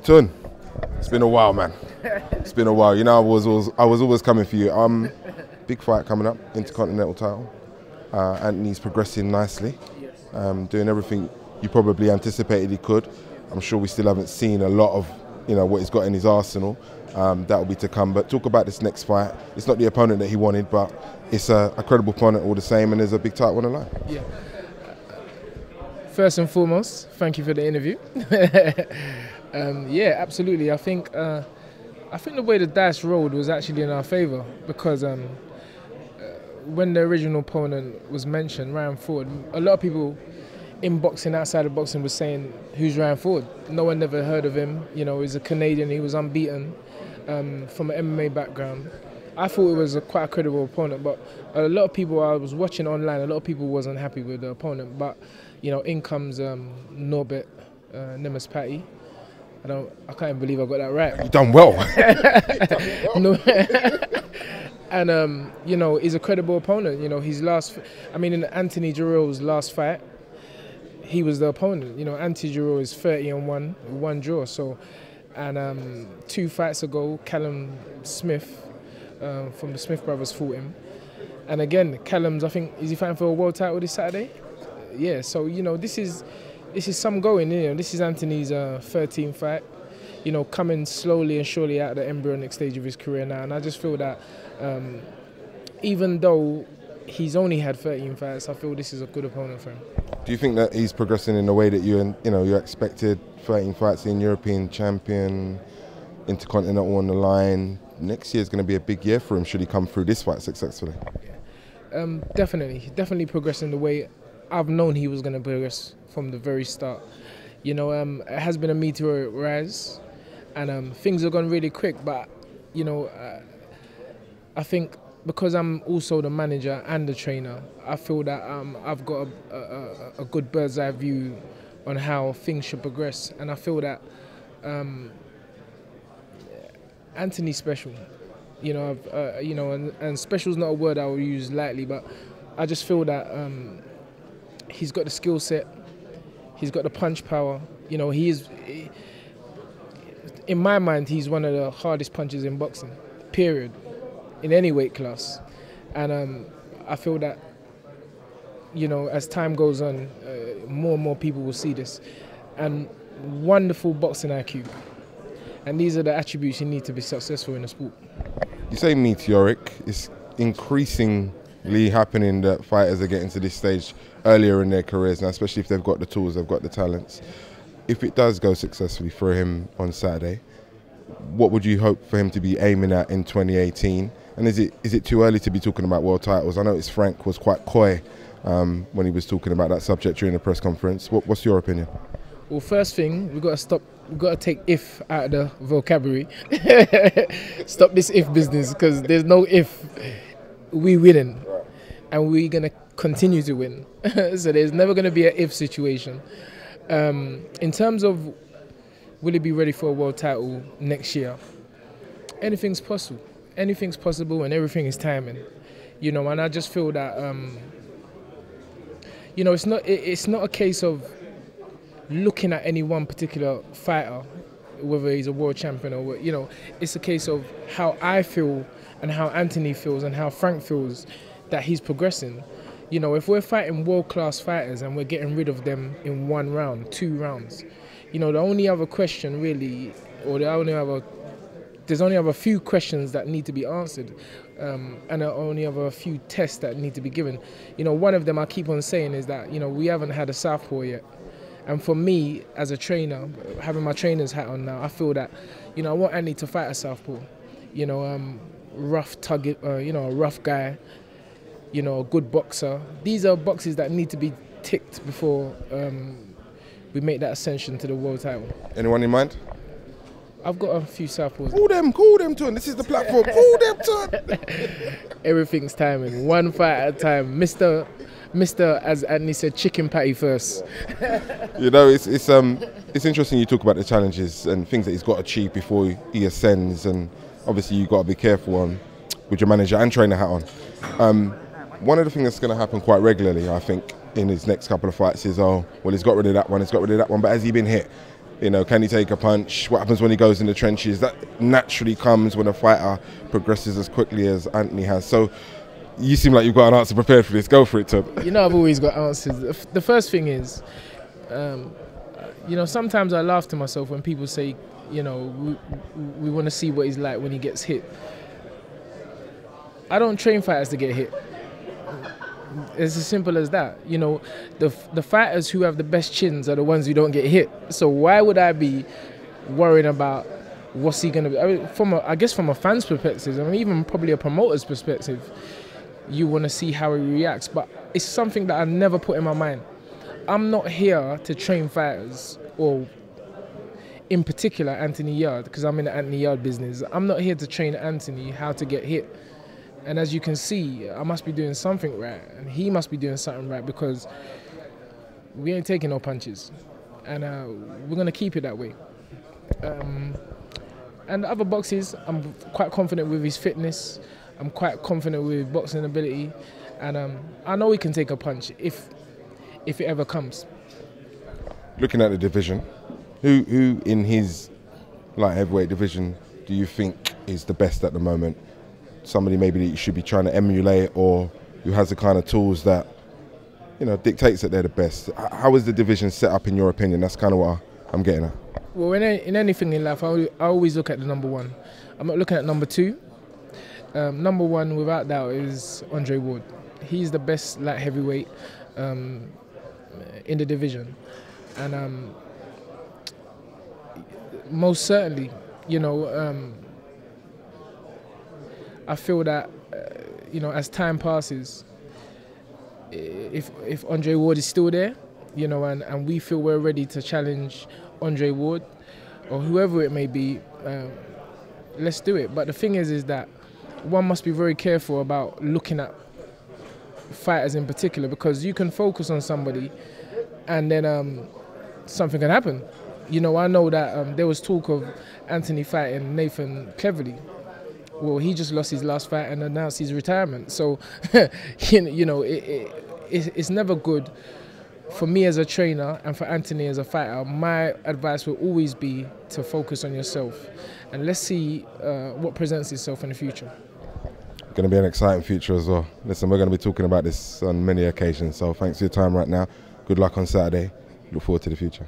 Tun, it's been a while, man. It's been a while. You know, I was always coming for you. Big fight coming up, Intercontinental title. Anthony's progressing nicely, doing everything you probably anticipated he could. I'm sure we still haven't seen a lot of, what he's got in his arsenal. That will be to come. But talk about this next fight. It's not the opponent that he wanted, but it's a credible opponent all the same, and there's a big title on the line. Yeah. First and foremost, thank you for the interview. Yeah, absolutely. I think the way the dice rolled was actually in our favour, because when the original opponent was mentioned, Ryan Ford, a lot of people in boxing, outside of boxing, was saying, who's Ryan Ford? No one never heard of him. He's a Canadian, he was unbeaten, from an MMA background. I thought it was quite a credible opponent, but a lot of people, I was watching online, a lot of people wasn't happy with the opponent. But in comes Norbert Nemaspati. I can't even believe I got that right. You've done well. And he's a credible opponent. In Anthony Jarrell's last fight, he was the opponent. Anthony Jarrell is 30-1, one draw. So, and 2 fights ago, Callum Smith from the Smith brothers fought him. And again, Callum's, I think, is he fighting for a world title this Saturday? Yeah. So this is some going. This is Anthony's 13th fight. Coming slowly and surely out of the embryonic stage of his career now. And I just feel that even though he's only had 13 fights, I feel this is a good opponent for him. Do you think that he's progressing in the way that you expected? 13 fights in European champion, Intercontinental on the line. Next year is going to be a big year for him. Should he come through this fight successfully? Definitely progressing the way I've known he was going to progress from the very start. It has been a meteoric rise, and things have gone really quick. But I think because I'm also the manager and the trainer, I feel that I've got a good bird's eye view on how things should progress, and I feel that Anthony's special. And special is not a word I will use lightly, but I just feel that he's got the skill set, he's got the punch power. In my mind, he's one of the hardest punchers in boxing, period, in any weight class. And I feel that, as time goes on, more and more people will see this. And wonderful boxing IQ. And these are the attributes you need to be successful in the sport. You say meteoric. It's increasingly happening that fighters are getting to this stage earlier in their careers now, especially if they've got the tools, they've got the talents. If it does go successfully for him on Saturday, what would you hope for him to be aiming at in 2018? And is it too early to be talking about world titles? I noticed Frank was quite coy when he was talking about that subject during the press conference. What's your opinion? Well, first thing, we've got to take if out of the vocabulary. Stop this if business, because there's no if. We winning, and we're going to continue to win. So there's never going to be an if situation. In terms of will he be ready for a world title next year, anything's possible. Anything's possible, and everything is timing. And I just feel that it's not a case of looking at any one particular fighter, whether he's a world champion or what. It's a case of how I feel and how Anthony feels and how Frank feels that he's progressing. If we're fighting world-class fighters and we're getting rid of them in 1 round, 2 rounds, the only other question really, or there's only a few questions that need to be answered, and there only have a few tests that need to be given. One of them I keep on saying is that, we haven't had a southpaw yet. And for me, as a trainer, having my trainer's hat on now, I feel that, I want Andy to fight a southpaw. Rough target, a rough guy, a good boxer. These are boxes that need to be ticked before we make that ascension to the world title. Anyone in mind? I've got a few southpaws. Call them, Tun. This is the platform. Call them, Tun. Everything's timing. 1 fight at a time. Mr. As Anthony said, chicken patty first. It's interesting you talk about the challenges and things that he's got to achieve before he ascends, and obviously you've got to be careful with your manager and trainer hat on. One of the things that's going to happen quite regularly, I think, in his next couple of fights is, he's got rid of that one, but has he been hit? You know, can he take a punch? What happens when he goes in the trenches? That naturally comes when a fighter progresses as quickly as Anthony has. So you seem like you've got an answer prepared for this. Go for it, Tom. You know, I've always got answers. The first thing is, you know, sometimes I laugh to myself when people say, you know, we want to see what he's like when he gets hit. I don't train fighters to get hit. It's as simple as that. You know, the fighters who have the best chins are the ones who don't get hit. So why would I be worrying about what's he going to be? I mean, I guess from a fan's perspective, I mean, even probably a promoter's perspective, you want to see how he reacts. But it's something that I never put in my mind. I'm not here to train fighters, or in particular Anthony Yarde, because I'm in the Anthony Yarde business. I'm not here to train Anthony how to get hit. And as you can see, I must be doing something right, and he must be doing something right, because we ain't taking no punches, and we're gonna keep it that way. And the other boxes, I'm quite confident with his fitness. I'm quite confident with his boxing ability, and I know he can take a punch if it ever comes. Looking at the division, who in his light heavyweight division do you think is the best at the moment? Somebody maybe that you should be trying to emulate, or who has the kind of tools that, you know, dictates that they're the best? How is the division set up in your opinion? That's kind of what I'm getting at. Well, in anything in life, I always look at the number one. I'm not looking at number two. Number one, without doubt, is Andre Ward. He's the best light heavyweight in the division, and most certainly, you know, I feel that, you know, as time passes, if Andre Ward is still there, you know, and we feel we're ready to challenge Andre Ward, or whoever it may be, let's do it. But the thing is that one must be very careful about looking at fighters in particular, because you can focus on somebody and then something can happen. You know, I know that there was talk of Anthony fighting Nathan Cleverly. Well, he just lost his last fight and announced his retirement. So, you know, it's never good for me as a trainer and for Anthony as a fighter. My advice will always be to focus on yourself, and let's see what presents itself in the future. Going to be an exciting future as well. Listen, we're going to be talking about this on many occasions. So thanks for your time right now. Good luck on Saturday. Look forward to the future.